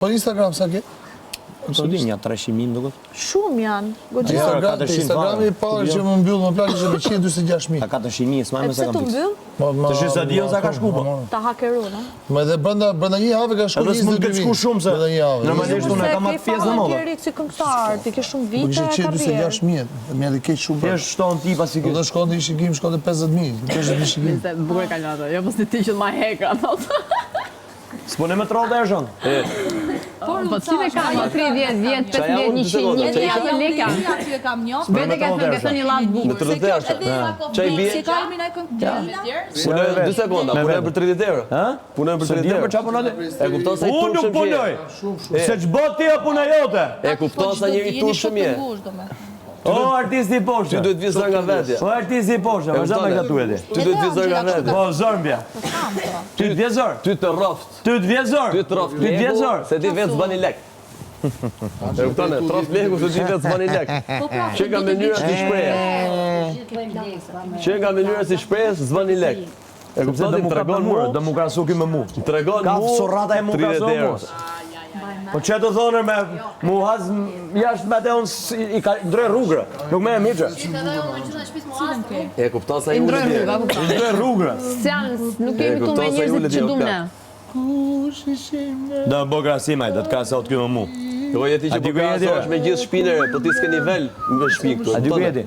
Po Instagram sa ke? Së di një 300.000 duket. Shumë janë. Instagrami i parë që më mbyll më plagë që me 126.000. Ta 400.000, s'maj me se kam të pikë. mbyll? Të shi se di sa ka shku po. Ta hakerun, a? Ma edhe brenda një javë ka shku 22.000. Edhe s'mund këtë shku shumë se brenda një javë. normalisht unë e kam atë pjesë në modë. Ke si këngëtar, ti ke shumë vite Kishte karrierë. 26.000, më edhe keq shumë. Thjesht shton tipa si Do kjo. shkonte i shigim, shkonte 50.000, 50.000 shigim. Se bukur ka lënë, jo mos ti që ma heka, thotë. S'pone me troll dhe e shon. Po si me ka 30 vjet, 15 100 ato leka. Aty e kam njoh. Vetë ka thënë thoni llav Me bukur. 30 euro. Çaj bie? Si ka emrin ai këngëtar? Punoj 2 sekonda, punoj për 30 euro. Ha? Punoj për Se 30 di për euro. çfarë punoj? E kupton sa i Unë nuk turpshëm punoj. je. Se ç'bo ti e puna jote. E kupton sa njëri i turpshëm je. O artisti i Ty poshtë. duhet vi zor nga vetja. O artisti i poshtë, vazhdo me këtu e ti. Ty duhet vi zor nga vetja. Po zorbja. Ty të vjezor. Ty të rroft. Ty të vjezor. Ty të rroft. Ty të vjezor. Se ti vetë zbani lek. E kupton, troft leku se ti vetë zbani lek. Që nga mënyra si shpreh. Që nga mënyra si shpreh zbani lek. E kupton, Do ti mu ka tregon murë, mu. do mu krasu ki me mu. Tregon Ka mu. sorrata e mu 30 krasu euro. mu. Po që të thonë me mu haz jashtë me te unë i ka ndroj rrugë, nuk me e miqë. E kupton sa i Ndroj ulët je. rruga, kupton. Ndroj rrugë. Seans, nuk kemi këtu me kupton sa i njerëzit ulët që jo, duam ka. ne. Do bo krasimaj, do t'ka sot kjo me mu. Jo jeti që A di po ku jeti, krahasosh me gjithë shpinën, po ti s'ke nivel me shtëpi këtu. A di ku jeti?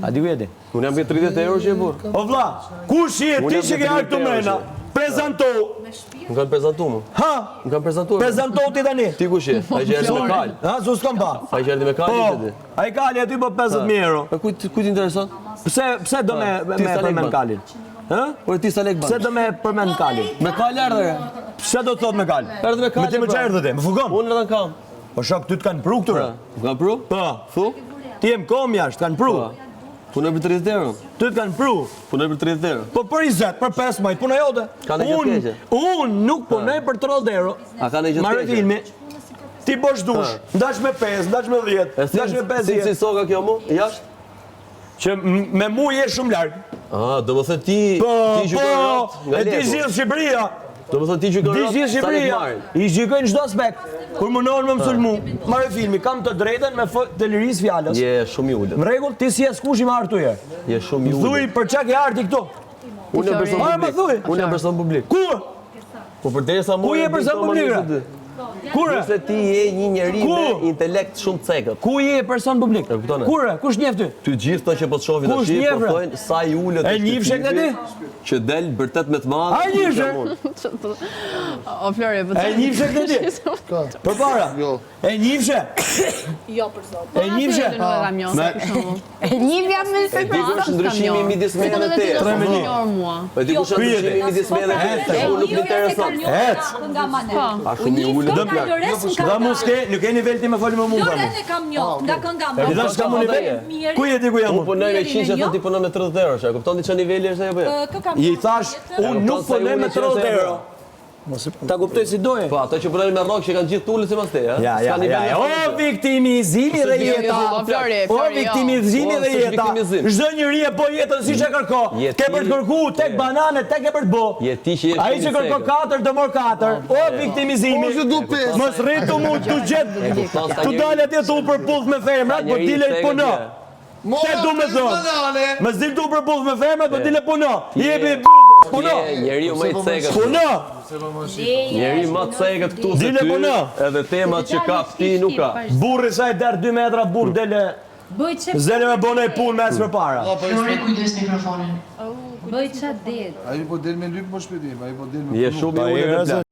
A di ku jeti? Unë jam me 30 euro që e burr. O vlla, kush je Unë ti jam që me ke ardhur këtu 30 mrena? euro Prezanto. Më kanë prezantuar mu. Ha? Më kanë prezantuar. Prezanto ti tani. Ti kush je? Ai që erdhi me kal. Ha, s'u s'kam pa. Ai që erdhi me kal Po, ti. ai kali aty po 50.000 euro. Po kujt intereson? Pse do me përmend kalin? Hë? Po ti sa lek ban? Pse do me përmend kalin? Me kal erdhe. Pse do të thot me kal? Erdhi me kal. Me ti më pra. çerdhë ti, më fugon. Unë vetëm kam. Po shok ty të kanë pru këtu. Më kanë pru? Po. Thu? Ti jem kom jashtë, kanë pru. Punoj për 30 euro. Ty të kanë pru. Punoj për 30 euro. Po për 20, për 15, puna jote. Ka në gjë të keqe? Unë nuk punoj për 30 euro. A ka në gjë të Marrë keqe? filmi. Ti bosh dush, ndash me 5, ndash me 10, ndash me 50. Si soka kjo mu? Jashtë? Që me mu je shumë larg. Ah, do më thënë ti Po, gjykon rrot nga e ti leku. zgjidh Shqipëria. Do më thënë ti gjykon Ti rrot. zgjidh sa lek Shqipëria. marrin. I gjykojnë çdo aspekt. Kur munohen me msulmu, marrë filmi, kam të drejtën me të lirisë fjalës. Je shumë i ulët. Në rregull, ti si as kush i marr këtu je. Je shumë i Thuj ulët. për çka ke ardhi këtu. Unë jam person Marrë më thuj. publik. Unë jam person publik. Ku? Po përderisa mua. Ku je person publik? Kur? Se ti je një njeri Ku? me intelekt shumë cekët. Ku je person publik? E kupton e? Kur? Kush njeh ty? Ty gjithë të që po të shohin Kush tash, njeh, po bre? thonë sa i ulët. E është njifshe ky këtë tipi, ti? Që del bërtet me të madh. A njifshe? O Flori, po. E njifshe këtë ti? Përpara? Jo. E njifshe? Jo për zot. E njifshe? Nuk e kam njohur për shembull. Një vjam me E di kush është ndryshimi midis me dhe te. Tre me një. mua. Po e di kush është ndryshimi midis me dhe te. Unë nuk më intereson. Ec. Nga manet. A shumë i ulët do plak. Da mu s'ke, nuk e nivel ti me foli më mund. Loren e kam njoh, nga kënga E di dash kam unë nivel. Ku je ti ku jam Unë unë? punoj me 100 që ti punon me 30 euro. A kupton ti ç'në niveli është apo jo? Kë kam. I thash, unë nuk punoj me 30 euro. Ta kuptoj si doje. Po ato që punojnë me rrok që kanë gjithë tullet si mas te, ha? Ja. O viktimizimi dhe jeta. O Flori, O Flori. viktimizimi Po, dhe s'është jeta. viktimizim. Çdo njeri e po jetën siç e kërko. Je Ke për të ti- kërku tek banane, tek e për të bo. Je ti që je Ai shumë që i kërko cekët. 4 do mor 4. O viktimizimi. Po, që du 5. Mos rritu mu tu gjet. kupton sa Tu njeri- dalë atje tu përputh me femrat, po njeri dile cekët puno. je. Te du me thonë. Mos dil tu përputh me femrat, po dile puno. Jepi puno. Je njeriu më i cekët. Puno. Njeri më të cekët këtu se Dile ty. puno. Edhe temat që ka ti nuk ka. Burri sa e der 2 metra, burr dele. Bëj çe. Zele me bonaj punë mes përpara. Flori, kujdes mikrofonin. Bëj çe det. Ai po del me lyp më shpejtim, ai po del me Je shumë i ulët e plak.